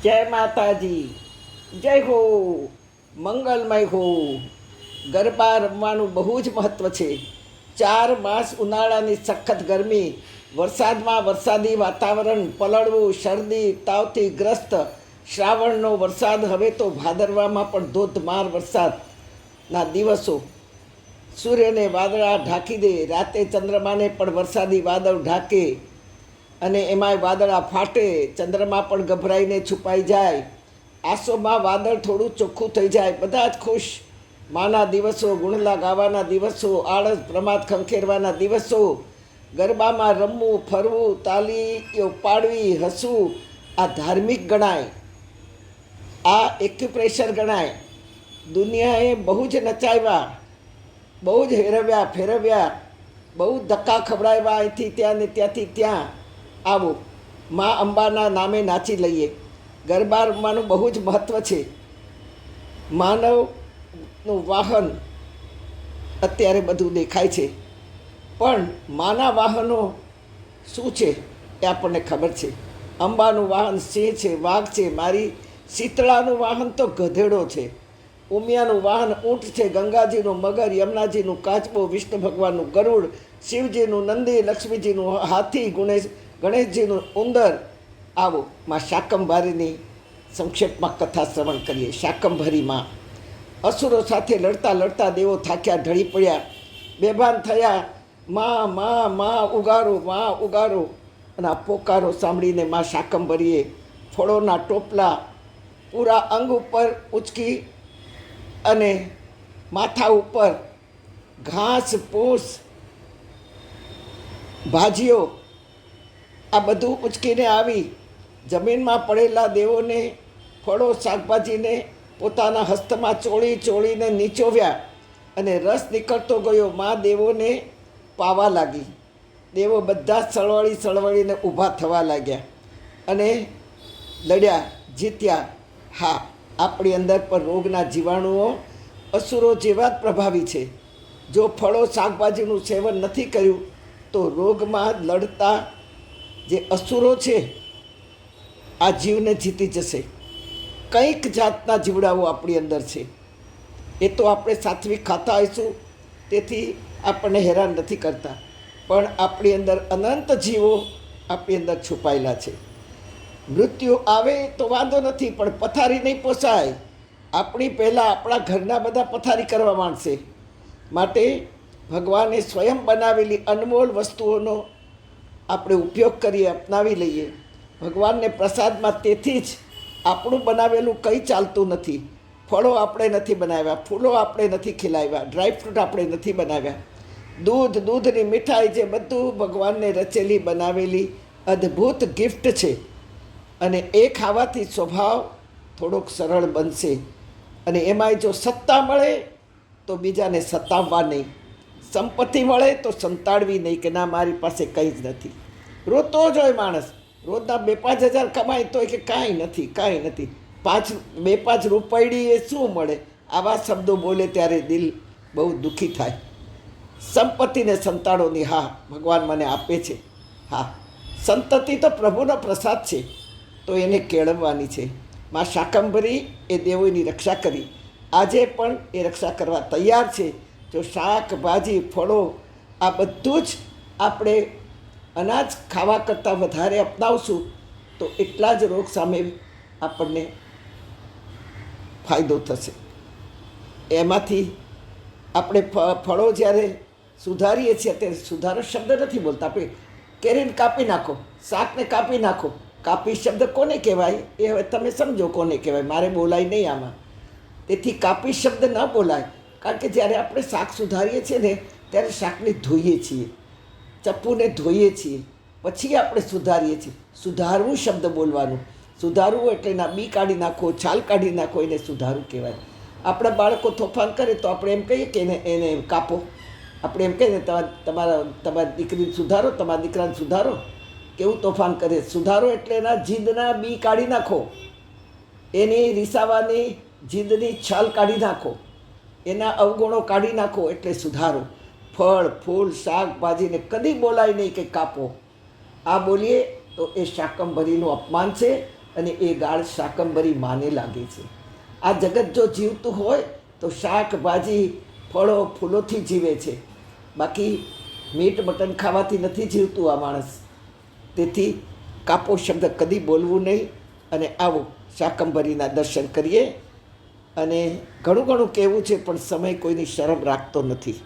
જય માતાજી, જય હો, મંગલમય હો. ગરબા રમવાનું બહુ જ મહત્ત્વ છે. 4 માસ ઉનાળાની સખત ગરમી, વરસાદમાં વરસાદી વાતાવરણ, પલળવું, શરદી તાવથી ગ્રસ્ત, શ્રાવણનો વરસાદ, હવે તો ભાદરવામાં પણ ધોધમાર વરસાદના દિવસો. સૂર્યને વાદળા ઢાંકી દે, રાતે ચંદ્રમાને પણ વરસાદી વાદળ ઢાંકે અને એમાંય વાદળા ફાટે, ચંદ્રમા પણ ગભરાઈને છુપાઈ જાય. આસોમાં વાદળ થોડું ચોખ્ખું થઈ જાય, બધા જ ખુશ. માના દિવસો, ગુણલા ગાવાના દિવસો, આળસ પ્રમાદ ખંખેરવાના દિવસો. ગરબામાં રમવું, ફરવું, તાલીઓ પાડવી, હસવું, આ ધાર્મિક ગણાય, આ એક્યુપ્રેશર ગણાય. દુનિયાએ બહુ જ નચાવ્યા, બહુ જ હેરવ્યા ફેરવ્યા, બહુ ધક્કા ખવડાવ્યા, અહીંથી ત્યાં ને ત્યાંથી ત્યાં. આવો, મા અંબાના નામે નાચી લઈએ. ગરબા રમવાનું બહુ જ મહત્ત્વ છે. માનવનું વાહન અત્યારે બધું દેખાય છે, પણ માના વાહનો શું છે એ આપણને ખબર છે. અંબાનું વાહન સિંહ છે, વાઘ છે. મારી શીતળાનું વાહન તો ગધેડો છે. ઉમિયાનું વાહન ઊંટ છે, ગંગાજીનું મગર, યમુનાજીનું કાચબો, વિષ્ણુ ભગવાનનું ગરુડ, શિવજીનું નંદી, લક્ષ્મીજીનું હાથી, ગણેશજીનું ઉંદર. આવો, માં શાકંભરીની સંક્ષેપમાં કથા શ્રવણ કરીએ. શાકંભરીમાં અસુરો સાથે લડતા લડતા દેવો થાક્યા, ઢળી પડ્યા, બેભાન થયા. માં ઉગારો, માં ઉગારો. અને આ પોકારો સાંભળીને માં શાકંભરીએ ફળોના ટોપલા પૂરા અંગ ઉપર ઉચકી અને માથા ઉપર ઘાસ, પૂસ, ભાજીઓ આ બધું ઉચકીને આવી. જમીનમાં પડેલા દેવોને, ફળો, શાકભાજીને પોતાના હસ્તમાં ચોળીને નીચોવ્યા અને રસ નીકળતો ગયો. મા દેવોને પાવા લાગી. દેવો બધા સળવળીને ઊભા થવા લાગ્યા અને લડ્યા, જીત્યા. હા, આપણી અંદર પર રોગના જીવાણુઓ અસુરો જેવા જ પ્રભાવી છે. જો ફળો શાકભાજીનું સેવન નથી કર્યું તો રોગમાં લડતા જે અસુરો છે આ જીવને જીતી જશે. કંઈક જાતના જીવડાઓ આપણી અંદર છે. એ તો આપણે સાત્વિક ખાતા હોઈશું તેથી આપણને હેરાન નથી કરતા, પણ આપણી અંદર અનંત જીવો આપણી અંદર છુપાયેલા છે. મૃત્યુ આવે તો વાંધો નથી, પણ પથારી નહીં પોસાય. આપણી પહેલાં આપણા ઘરના બધા પથારી કરવા માંડશે. માટે ભગવાને સ્વયં બનાવેલી અનમોલ વસ્તુઓનો આપણે ઉપયોગ કરીએ, અપનાવી લઈએ. ભગવાનને પ્રસાદમાં તેથી જ આપણું બનાવેલું કંઈ ચાલતું નથી. ફળો આપણે નથી બનાવ્યા, ફૂલો આપણે નથી ખીલાવ્યા, ડ્રાયફ્રૂટ આપણે નથી બનાવ્યા. દૂધની મીઠાઈ જે બધું ભગવાનને રચેલી બનાવેલી અદ્ભુત ગિફ્ટ છે. અને એ ખાવાથી સ્વભાવ થોડોક સરળ બનશે. અને એમાંય જો સત્તા મળે તો બીજાને સતાવવા નહીં, સંપત્તિ મળે તો સંતાડવી નહીં કે ના મારી પાસે કંઈ જ નથી. રોતો જ હોય માણસ, રોજના 2-5 હજાર કમાય તોય કે કાંઈ નથી. 2-5 રૂપયડી એ શું મળે? આવા શબ્દો બોલે ત્યારે દિલ બહુ દુઃખી થાય. સંપત્તિને સંતાડોની, હા ભગવાન મને આપે છે. હા, સંતતિ તો પ્રભુનો પ્રસાદ છે, તો એને કેળવવાની છે. માં શાકંભરી એ દેવોની રક્ષા કરી, આજે પણ એ રક્ષા કરવા તૈયાર છે. જો શાકભાજી, ફળો આ બધું જ આપણે અનાજ ખાવા કરતાં વધારે અપનાવશું તો એટલા જ રોગ સામે આપણને ફાયદો થશે. એમાંથી આપણે ફળો જ્યારે સુધારીએ છીએ ત્યારે સુધારો શબ્દ નથી બોલતા. આપણે કેરીને કાપી નાખો, શાકને કાપી નાખો. કાપી શબ્દ કોને કહેવાય એ હવે તમે સમજો કોને કહેવાય, મારે બોલાય નહીં આમાં. તેથી કાપી શબ્દ ન બોલાય, કારણ કે જ્યારે આપણે શાક સુધારીએ છીએ ને ત્યારે શાકને ધોઈએ છીએ, ચપ્પુને ધોઈએ છીએ, પછી આપણે સુધારીએ છીએ. સુધારવું શબ્દ બોલવાનું. સુધારવું એટલે એના બી કાઢી નાખો, છાલ કાઢી નાખો, એને સુધારવું કહેવાય. આપણા બાળકો તોફાન કરે તો આપણે એમ કહીએ કે એને કાપો. આપણે એમ કહીએ ને તમારી દીકરીને સુધારો, તમારા દીકરાને સુધારો. કેવું તોફાન કરે! સુધારો એટલે એના જીદના બી કાઢી નાખો, એની રીસાવાની જીદની છાલ કાઢી નાખો, એના અવગુણો કાઢી નાખો, એટલે સુધારો. ફળ, ફૂલ, શાકભાજીને કદી બોલાય નહીં કે કાપો. આ બોલીએ તો એ શાકંભરીનું અપમાન છે અને એ ગાળ શાકંભરી માને લાગે છે. આ જગત જો જીવતું હોય તો શાકભાજી ફળો ફૂલોથી જીવે છે, બાકી મીટ મટન ખાવાથી નથી જીવતું આ માણસ. તેથી કાપો શબ્દ કદી બોલવું નહીં. અને આવો શાકંભરીના દર્શન કરીએ. અને ઘણું ઘણું કહેવું છે, પણ સમય કોઈની શરમ રાખતો નથી.